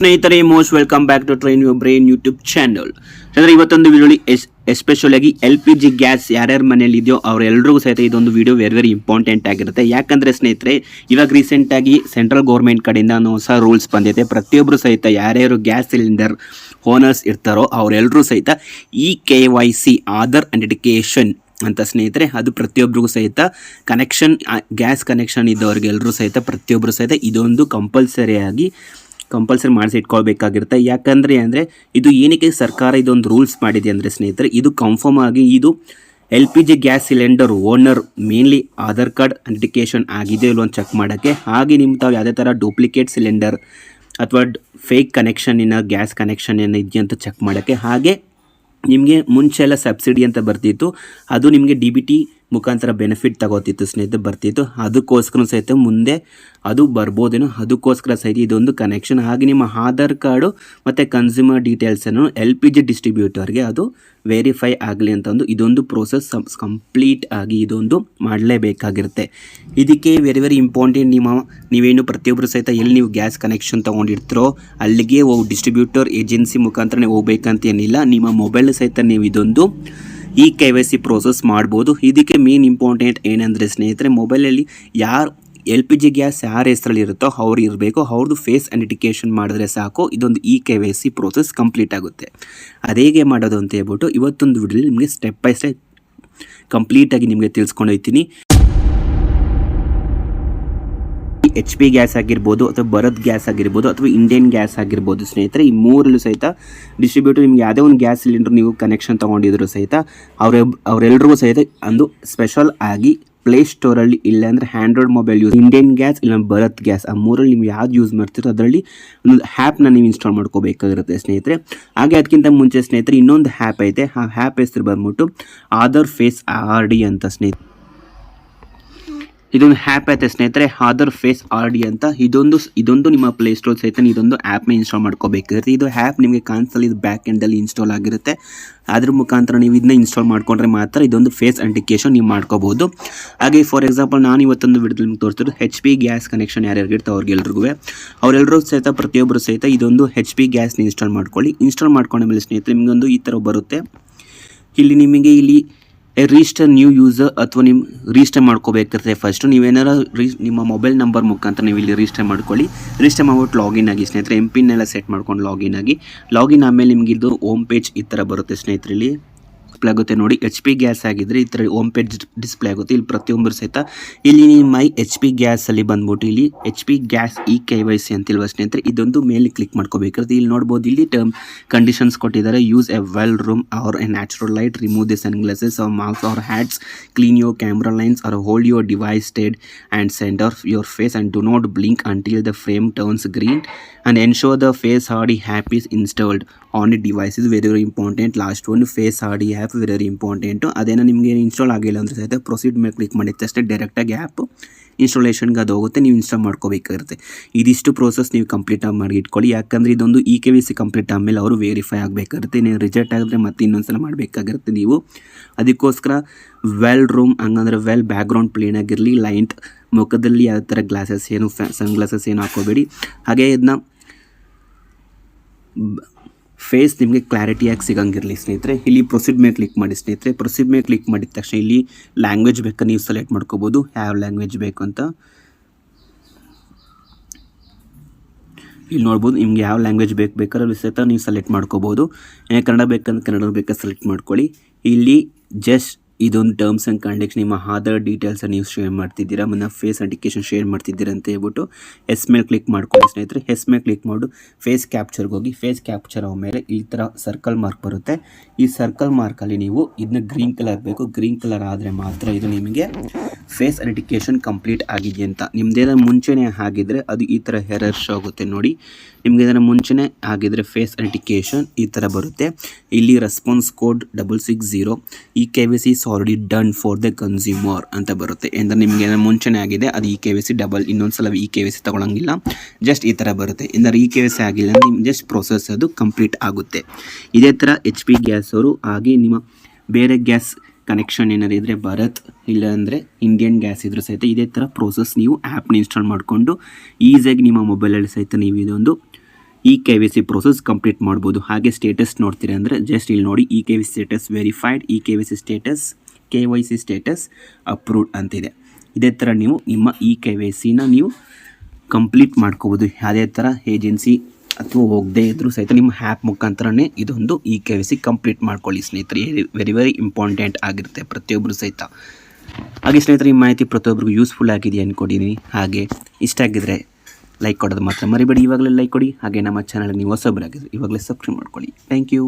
ಸ್ನೇಹಿತರೆ, most welcome back to train your brain YouTube channel. ಅಂದರೆ ಇವತ್ತೊಂದು ವಿಡಿಯೋಲಿ ಎಸ್ಪೆಷಲ್ ಆಗಿ LPG ಗ್ಯಾಸ್ ಯಾರ್ಯಾರ ಮನೇಲಿ ಇದೆಯೋ ಅವರೆಲ್ಲರಿಗೂ ಸಹಿತ ಇದೊಂದು ವಿಡಿಯೋ ವೆರಿ ಇಂಪಾರ್ಟೆಂಟ್ ಆಗಿರುತ್ತೆ. ಯಾಕಂದರೆ ಸ್ನೇಹಿತರೆ, ಇವಾಗ ರೀಸೆಂಟಾಗಿ ಸೆಂಟ್ರಲ್ ಗೌರ್ಮೆಂಟ್ ಕಡೆಯಿಂದ ಹೊಸ ರೂಲ್ಸ್ ಬಂದಿದೆ. ಪ್ರತಿಯೊಬ್ಬರು ಸಹಿತ ಯಾರ್ಯಾರು ಗ್ಯಾಸ್ ಸಿಲಿಂಡರ್ ಓನರ್ಸ್ ಇರ್ತಾರೋ ಅವರೆಲ್ಲರೂ ಸಹಿತ KYC ಆಧಾರ್ ಐಡೆಂಟಿಫಿಕೇಷನ್ ಅಂತ ಸ್ನೇಹಿತರೆ, ಅದು ಪ್ರತಿಯೊಬ್ಬರಿಗೂ ಸಹಿತ ಕನೆಕ್ಷನ್ ಗ್ಯಾಸ್ ಕನೆಕ್ಷನ್ ಇದ್ದವ್ರಿಗೆಲ್ಲರೂ ಸಹಿತ ಪ್ರತಿಯೊಬ್ಬರು ಸಹಿತ ಇದೊಂದು ಕಂಪಲ್ಸರಿ ಮಾಡಿಸಿ ಇಟ್ಕೊಳ್ಬೇಕಾಗಿರುತ್ತೆ. ಯಾಕಂದರೆ ಇದು ಏನಕ್ಕೆ ಸರ್ಕಾರ ಇದೊಂದು ರೂಲ್ಸ್ ಮಾಡಿದೆ ಅಂದರೆ ಸ್ನೇಹಿತರೆ, ಇದು ಕನ್ಫರ್ಮ್ ಆಗಿ ಇದು LPG gas cylinder owner mainly Aadhaar card identification ಆಗಿದೆ ಇಲ್ಲೋ ಅಂತ ಚೆಕ್ ಮಾಡೋಕ್ಕೆ, ಹಾಗೆ ನಿಮ್ಮ ತಾವು ಯಾವುದೇ ಥರ ಡೂಪ್ಲಿಕೇಟ್ ಸಿಲಿಂಡರ್ ಅಥವಾ ಫೇಕ್ ಕನೆಕ್ಷನ್ನಿನ ಗ್ಯಾಸ್ ಕನೆಕ್ಷನ್ ಏನು ಇದೆಯಾ ಅಂತ ಚೆಕ್ ಮಾಡೋಕ್ಕೆ, ಹಾಗೆ ನಿಮಗೆ ಮುಂಚೆ ಎಲ್ಲ ಸಬ್ಸಿಡಿ ಅಂತ ಬರ್ತಿತ್ತು, ಅದು ನಿಮಗೆ DBT ಮುಖಾಂತರ ಬೆನಿಫಿಟ್ ತಗೋತಿತ್ತು ಸ್ನೇಹಿತರೆ, ಬರ್ತಿತ್ತು. ಅದಕ್ಕೋಸ್ಕರ ಸಹಿತ ಮುಂದೆ ಅದು ಬರ್ಬೋದೇನೋ, ಅದಕ್ಕೋಸ್ಕರ ಸಹಿತ ಇದೊಂದು ಕನೆಕ್ಷನ್. ಹಾಗೆ ನಿಮ್ಮ ಆಧಾರ್ ಕಾರ್ಡು ಮತ್ತು ಕನ್ಸ್ಯೂಮರ್ ಡೀಟೇಲ್ಸನ್ನು LPG ಡಿಸ್ಟ್ರಿಬ್ಯೂಟರ್ಗೆ ಅದು ವೆರಿಫೈ ಆಗಲಿ ಅಂತ ಇದೊಂದು ಪ್ರೋಸೆಸ್ ಕಂಪ್ಲೀಟ್ ಆಗಿ ಇದೊಂದು ಮಾಡಲೇಬೇಕಾಗಿರುತ್ತೆ. ಇದಕ್ಕೆ ವೆರಿ ಇಂಪಾರ್ಟೆಂಟ್. ನೀವೇನು ಪ್ರತಿಯೊಬ್ಬರು ಸಹಿತ ಎಲ್ಲಿ ನೀವು ಗ್ಯಾಸ್ ಕನೆಕ್ಷನ್ ತೊಗೊಂಡಿರ್ತೀರೋ ಅಲ್ಲಿಗೆ ಡಿಸ್ಟ್ರಿಬ್ಯೂಟರ್ ಏಜೆನ್ಸಿ ಮುಖಾಂತರ ಹೋಗ್ಬೇಕಂತ ಏನಿಲ್ಲ. ನಿಮ್ಮ ಮೊಬೈಲ್ ಸಹಿತ ನೀವು ಇದೊಂದು KYC ಪ್ರೋಸೆಸ್ ಮಾಡ್ಬೋದು. ಇದಕ್ಕೆ ಮೇನ್ ಇಂಪಾರ್ಟೆಂಟ್ ಏನಂದರೆ ಸ್ನೇಹಿತರೆ, ಮೊಬೈಲಲ್ಲಿ ಯಾರು LPG ಗ್ಯಾಸ್ ಯಾರ ಹೆಸರಲ್ಲಿ ಇರುತ್ತೋ ಅವ್ರು ಇರಬೇಕು, ಅವ್ರದ್ದು ಫೇಸ್ ಐಡೆಂಟಿಫಿಕೇಷನ್ ಮಾಡಿದ್ರೆ ಸಾಕು, ಇದೊಂದು KYC ಪ್ರೋಸೆಸ್ ಕಂಪ್ಲೀಟ್ ಆಗುತ್ತೆ. ಅದೇಗೆ ಮಾಡೋದು ಅಂತ ಹೇಳ್ಬಿಟ್ಟು ಇವತ್ತೊಂದು ವಿಡಿಯೋಲಿ ನಿಮಗೆ ಸ್ಟೆಪ್ ಬೈ ಸ್ಟೆಪ್ ಕಂಪ್ಲೀಟಾಗಿ ನಿಮಗೆ ತಿಳಿಸ್ಕೊಂಡು ಹೋಗ್ತೀನಿ. HP ಗ್ಯಾಸ್ ಆಗಿರ್ಬೋದು ಅಥವಾ ಭಾರತ್ ಗ್ಯಾಸ್ ಆಗಿರ್ಬೋದು ಅಥವಾ ಇಂಡಿಯನ್ ಗ್ಯಾಸ್ ಆಗಿರ್ಬೋದು ಸ್ನೇಹಿತರೆ, ಈ ಮೂರಲ್ಲೂ ಸಹಿತ ಡಿಸ್ಟ್ರಿಬ್ಯೂಟರ್ ನಿಮ್ಗೆ ಯಾವುದೇ ಒಂದು ಗ್ಯಾಸ್ ಸಿಲಿಂಡರ್ ನೀವು ಕನೆಕ್ಷನ್ ತೊಗೊಂಡಿದ್ರು ಸಹಿತ ಅವರೆಲ್ಲರಿಗೂ ಸಹಿತ ಒಂದು ಸ್ಪೆಷಲ್ ಆಗಿ ಪ್ಲೇಸ್ಟೋರಲ್ಲಿ ಇಲ್ಲಾಂದರೆ Android mobile use Indian gas ಇಲ್ಲ ಭಾರತ್ ಗ್ಯಾಸ್, ಆ ಮೂರಲ್ಲಿ ನೀವು ಯಾವ್ದು ಯೂಸ್ ಮಾಡ್ತೀರೋ ಅದರಲ್ಲಿ ಒಂದು ಆ್ಯಪ್ನ ನೀವು ಇನ್ಸ್ಟಾಲ್ ಮಾಡ್ಕೋಬೇಕಾಗಿರುತ್ತೆ ಸ್ನೇಹಿತರೆ. ಹಾಗೆ ಅದಕ್ಕಿಂತ ಮುಂಚೆ ಸ್ನೇಹಿತರೆ ಇನ್ನೊಂದು ಆ್ಯಪ್ ಐತೆ, ಆ ಆ್ಯಪ್ ಹೆಸರು ಬಂದ್ಬಿಟ್ಟು ಆಧಾರ್ ಫೇಸ್ RD ಅಂತ ಸ್ನೇಹಿತರೆ. ಇದೊಂದು ಆ್ಯಪ್ ಐತೆ ಸ್ನೇಹಿತರೆ, ಆಧಾರ್ ಫೇಸ್ RD ಅಂತ. ಇದೊಂದು ನಿಮ್ಮ ಪ್ಲೇಸ್ಟೋರ್ ಸಹಿತ ಇದೊಂದು ಆ್ಯಪ್ನ ಇನ್ಸ್ಟಾಲ್ ಮಾಡ್ಕೋಬೇಕಾಗಿರುತ್ತೆ. ಇದು ಆ್ಯಪ್ ನಿಮಗೆ ಕಾನ್ಸಲ್ಲಿ ಇದು ಬ್ಯಾಕ್ ಎಂಡಲ್ಲಿ ಇನ್ಸ್ಟಾಲ್ ಆಗಿರುತ್ತೆ. ಅದ್ರ ಮುಖಾಂತರ ನೀವು ಇದನ್ನ ಇನ್ಸ್ಟಾಲ್ ಮಾಡ್ಕೊಂಡ್ರೆ ಮಾತ್ರ ಇದೊಂದು ಫೇಸ್ ಐಡೆಂಟಿಫಿಕೇಷನ್ ನೀವು ಮಾಡ್ಕೋಬೋದು. ಹಾಗೆ ಫಾರ್ ಎಕ್ಸಾಂಪಲ್ ನಾನು ಇವತ್ತೊಂದು ವಿಡಿಯೋದಲ್ಲಿ ನಿಮ್ಗೆ ತೋರಿಸಿದ್ರು HP ಗ್ಯಾಸ್ ಕನೆಕ್ಷನ್ ಯಾರ್ಯಾರಿಗಿರ್ತಾವೆ ಅವ್ರಿಗೆಲ್ರಿಗೂ ಅವರೆಲ್ಲರೂ ಸಹಿತ ಪ್ರತಿಯೊಬ್ಬರು ಸಹಿತ ಇದೊಂದು HP ಗ್ಯಾಸ್ನ ಇನ್ಸ್ಟಾಲ್ ಮಾಡ್ಕೊಳ್ಳಿ. ಇನ್ಸ್ಟಾಲ್ ಮಾಡ್ಕೊಂಡ ಮೇಲೆ ಸ್ನೇಹಿತರೆ ನಿಮಗೊಂದು ಈ ಥರ ಬರುತ್ತೆ. ಇಲ್ಲಿ ನಿಮಗೆ ರಿಜಿಸ್ಟರ್ ನ್ಯೂ ಯೂಸರ್ ಅಥವಾ ನಿಮ್ಮ ರಿಜಿಸ್ಟರ್ ಮಾಡ್ಕೋಬೇಕಿರುತ್ತೆ. ಫಸ್ಟು ನೀವೇನಾರು ನಿಮ್ಮ ಮೊಬೈಲ್ ನಂಬರ್ ಮುಖಾಂತರ ನೀವು ಇಲ್ಲಿ ರಿಜಿಸ್ಟರ್ ಮಾಡ್ಕೊಳ್ಳಿ. ರಿಜಿಸ್ಟರ್ ಮಾಡ್ಬಿಟ್ಟು ಲಾಗಿನ್ ಆಗಿ ಸ್ನೇಹಿತರೆ, MPIN ಎಲ್ಲ ಸೆಟ್ ಮಾಡ್ಕೊಂಡು ಲಾಗಿನ್ ಆಮೇಲೆ ನಿಮಗೆ ಇದು ಹೋಮ್ ಪೇಜ್ ಈ ಥರ ಬರುತ್ತೆ ಸ್ನೇಹಿತರೆ. ಇಲ್ಲಿ ಡಿಸ್ಪ್ಲೇ ಆಗುತ್ತೆ ನೋಡಿ. HP ಗ್ಯಾಸ್ ಆಗಿದ್ದರೆ ಈ ಥರ ಹೋಮ್ ಪೇಜ್ ಡಿಸ್ಪ್ಲೇ ಆಗುತ್ತೆ. ಇಲ್ಲಿ ಪ್ರತಿಯೊಬ್ಬರು ಸಹಿತ ಇಲ್ಲಿ ಮೈ HP ಗ್ಯಾಸಲ್ಲಿ ಬಂದ್ಬಿಟ್ಟು ಇಲ್ಲಿ HP ಗ್ಯಾಸ್ KYC ಅಂತಿಲ್ವ ಸ್ನೇಹಿತರೆ, ಇದೊಂದು ಮೇಲೆ ಕ್ಲಿಕ್ ಮಾಡ್ಕೋಬೇಕಾದ್ರೆ ಇಲ್ಲಿ ನೋಡ್ಬೋದು. ಇಲ್ಲಿ ಟರ್ಮ್ ಕಂಡೀಷನ್ಸ್ ಕೊಟ್ಟಿದ್ದಾರೆ. Use a well room or a natural light, remove the sunglasses or masks or hats, clean your camera lens or hold your device steady and center your face and do not blink until the frame turns green and ensure the face RD app is installed on the device is very important. Last one face RD app very important. ಅದೇನೋ ನಿಮಗೆ install ಆಗಿಲ್ಲ ಅಂದರೆ ಸಹಿತ proceed ಮೇಲೆ click ಮಾಡಿದ ಅಷ್ಟೇ ಡೈರೆಕ್ಟಾಗಿ app ಇನ್ಸ್ಟಾಲೇಷನ್ಗೆ ಅದು ಹೋಗುತ್ತೆ, ನೀವು ಇನ್ಸ್ಟಾಲ್ ಮಾಡ್ಕೋಬೇಕಾಗಿರುತ್ತೆ. ಇದಿಷ್ಟು ಪ್ರೋಸೆಸ್ ನೀವು ಕಂಪ್ಲೀಟಾಗಿ ಮಾಡಿ ಇಟ್ಕೊಳ್ಳಿ. ಯಾಕಂದರೆ ಇದೊಂದು KYC ಕಂಪ್ಲೀಟ್ ಆದಮೇಲೆ ಅವರು ವೆರಿಫೈ ಆಗಬೇಕಾಗುತ್ತೆ. ನೀವು ರಿಜೆಕ್ಟ್ ಆಗಿದ್ರೆ ಮತ್ತೆ ಇನ್ನೊಂದ್ಸಲ ಮಾಡಬೇಕಾಗಿರುತ್ತೆ ನೀವು. ಅದಕ್ಕೋಸ್ಕರ ವೆಲ್ ರೂಮ್ ಹಂಗಂದ್ರೆ ವೆಲ್ ಬ್ಯಾಕ್ಗ್ರೌಂಡ್ ಪ್ಲೇನ್ ಆಗಿರಲಿ, ಲೈಟ್ ಮುಖದಲ್ಲಿ ಯಾವ ಥರ ಗ್ಲಾಸಸ್ ಏನು ಸನ್ ಗ್ಲಾಸಸ್ ಏನು ಹಾಕೋಬೇಡಿ. ಹಾಗೆ ಇದನ್ನ ಫೇಸ್ ನಿಮಗೆ ಕ್ಲಾರಿಟಿಯಾಗಿ ಸಿಗಂಗಿರಲಿ ಸ್ನೇಹಿತರೆ. ಇಲ್ಲಿ ಪ್ರೊಸೀಡ್ ಮೇಲೆ ಕ್ಲಿಕ್ ಮಾಡಿ ಸ್ನೇಹಿತರೆ. ಪ್ರೊಸೀಡ್ ಮೇಲೆ ಕ್ಲಿಕ್ ಮಾಡಿದ ತಕ್ಷಣ ಇಲ್ಲಿ ಲ್ಯಾಂಗ್ವೇಜ್ ಬೇಕಾ ನೀವು ಸೆಲೆಕ್ಟ್ ಮಾಡ್ಕೋಬೋದು, ಯಾವ ಲ್ಯಾಂಗ್ವೇಜ್ ಬೇಕು ಅಂತ. ಇಲ್ಲಿ ನೋಡ್ಬೋದು ನಿಮ್ಗೆ ಯಾವ ಲ್ಯಾಂಗ್ವೇಜ್ ಬೇಕಾದ್ರೆ ಸಹಿತ ನೀವು ಸೆಲೆಕ್ಟ್ ಮಾಡ್ಕೋಬೋದು. ಕನ್ನಡ ಬೇಕಂದ್ರೆ ಕನ್ನಡ ಬೇಕಾದ್ರೆ ಸೆಲೆಕ್ಟ್ ಮಾಡ್ಕೊಳ್ಳಿ. ಇಲ್ಲಿ ಜಸ್ಟ್ ಇದೊಂದು ಟರ್ಮ್ಸ್ ಆ್ಯಂಡ್ ಕಂಡೀಷನ್ ನಿಮ್ಮ ಆಧಾರ್ ಡೀಟೇಲ್ಸನ್ನು ನೀವು ಶೇರ್ ಮಾಡ್ತಿದ್ದೀರಾ, ಮತ್ತು ಫೇಸ್ ಐಡೆಂಟಿಫಿಕೇಷನ್ ಶೇರ್ ಮಾಡ್ತಿದ್ದೀರಾ ಅಂತ ಹೇಳ್ಬಿಟ್ಟು ಎಸ್ ಮೇಲೆ ಕ್ಲಿಕ್ ಮಾಡ್ಕೊಳ್ಳಿ ಸ್ನೇಹಿತರೆ. ಎಸ್ ಮೇಲೆ ಕ್ಲಿಕ್ ಮಾಡು ಫೇಸ್ ಕ್ಯಾಪ್ಚರ್ಗೆ ಹೋಗಿ. ಫೇಸ್ ಕ್ಯಾಪ್ಚರ್ ಆದಮೇಲೆ ಈ ಥರ ಸರ್ಕಲ್ ಮಾರ್ಕ್ ಬರುತ್ತೆ. ಈ ಸರ್ಕಲ್ ಮಾರ್ಕಲ್ಲಿ ನೀವು ಇದನ್ನ ಗ್ರೀನ್ ಕಲರ್ ಬೇಕು. ಗ್ರೀನ್ ಕಲರ್ ಆದರೆ ಮಾತ್ರ ಇದು ನಿಮಗೆ ಫೇಸ್ ಐಡೆಂಟಿಫಿಕೇಷನ್ ಕಂಪ್ಲೀಟ್ ಆಗಿದೆ ಅಂತ. ನಿಮ್ದೇನೋ ಮುಂಚೆನೇ ಆಗಿದ್ದರೆ ಅದು ಈ ಥರ ಎರರ್ ಶೋ ಆಗುತ್ತೆ ನೋಡಿ. ನಿಮ್ಗೆ ಇದನ್ನು ಮುಂಚೆನೇ ಆಗಿದ್ದರೆ ಫೇಸ್ ಐಡೆಂಟಿಫಿಕೇಷನ್ ಈ ಥರ ಬರುತ್ತೆ. ಇಲ್ಲಿ response code 660 KYC is already done for the consumer ಅಂತ ಬರುತ್ತೆ. ಅಂದರೆ ನಿಮಗೆ ಮುಂಚೆನೇ ಆಗಿದೆ ಅದು KYC ಡಬಲ್ ಇನ್ನೊಂದ್ಸಲ KYC ತಗೊಳ್ಳಂಗಿಲ್ಲ, ಜಸ್ಟ್ ಈ ಥರ ಬರುತ್ತೆ. ಅಂದರೆ KYC ಆಗಿಲ್ಲ ಅಂದರೆ ನಿಮ್ಗೆ ಜಸ್ಟ್ ಪ್ರೊಸೆಸ್ ಅದು ಕಂಪ್ಲೀಟ್ ಆಗುತ್ತೆ. ಇದೇ ಥರ HP ಗ್ಯಾಸ್ ಅವರು ಹಾಗೆ ನಿಮ್ಮ ಬೇರೆ ಗ್ಯಾಸ್ ಕನೆಕ್ಷನ್ ಏನಾರು ಇದ್ದರೆ ಭಾರತ್ ಇಲ್ಲ ಅಂದರೆ ಇಂಡಿಯನ್ ಗ್ಯಾಸ್ ಇದ್ರೂ ಸಹಿತ ಇದೇ ಥರ ಪ್ರೋಸೆಸ್ ನೀವು ಆ್ಯಪ್ನ ಇನ್ಸ್ಟಾಲ್ ಮಾಡಿಕೊಂಡು ಈಸಿಯಾಗಿ ನಿಮ್ಮ ಮೊಬೈಲಲ್ಲಿ ಸಹಿತ ನೀವು ಇದೊಂದು ಈ KYC ಪ್ರೋಸೆಸ್ ಕಂಪ್ಲೀಟ್ ಮಾಡ್ಬೋದು. ಹಾಗೆ ಸ್ಟೇಟಸ್ ನೋಡ್ತೀರಾ ಅಂದರೆ ಜಸ್ಟ್ ಇಲ್ಲಿ ನೋಡಿ KYC status verified, KYC status KYC status approved ಅಂತಿದೆ. ಇದೇ ಥರ ನೀವು ನಿಮ್ಮ KYCನ ನೀವು ಕಂಪ್ಲೀಟ್ ಮಾಡ್ಕೋಬೋದು. ಯಾವುದೇ ಥರ ಏಜೆನ್ಸಿ ಅಥವಾ ಹೋಗದೇ ಇದ್ದರೂ ಸಹಿತ ನಿಮ್ಮ ಆ್ಯಪ್ ಮುಖಾಂತರನೇ ಇದೊಂದು KYC ಕಂಪ್ಲೀಟ್ ಮಾಡ್ಕೊಳ್ಳಿ ಸ್ನೇಹಿತರೆ. ವೆರಿ ಇಂಪಾರ್ಟೆಂಟ್ ಆಗಿರುತ್ತೆ ಪ್ರತಿಯೊಬ್ಬರು ಸಹಿತ. ಹಾಗೆ ಸ್ನೇಹಿತರೆ, ಈ ಮಾಹಿತಿ ಪ್ರತಿಯೊಬ್ಬರಿಗೂ ಯೂಸ್ಫುಲ್ ಆಗಿದೆ ಅಂದ್ಕೊಂಡಿದ್ದೀನಿ. ಹಾಗೆ ಇಷ್ಟ ಆಗಿದ್ರೆ ಲೈಕ್ ಕೊಡೋದು ಮಾತ್ರ ಮರಿಬೇಡಿ. ಇವಾಗಲೇ ಲೈಕ್ ಕೊಡಿ. ಹಾಗೆ ನಮ್ಮ ಚಾನಲ್ಗೆ ನೀವು ಹೊಸಬರಾಗಿದ್ದರೆ ಇವಾಗಲೇ ಸಬ್ಸ್ಕ್ರೈಬ್ ಮಾಡ್ಕೊಳ್ಳಿ. Thank you.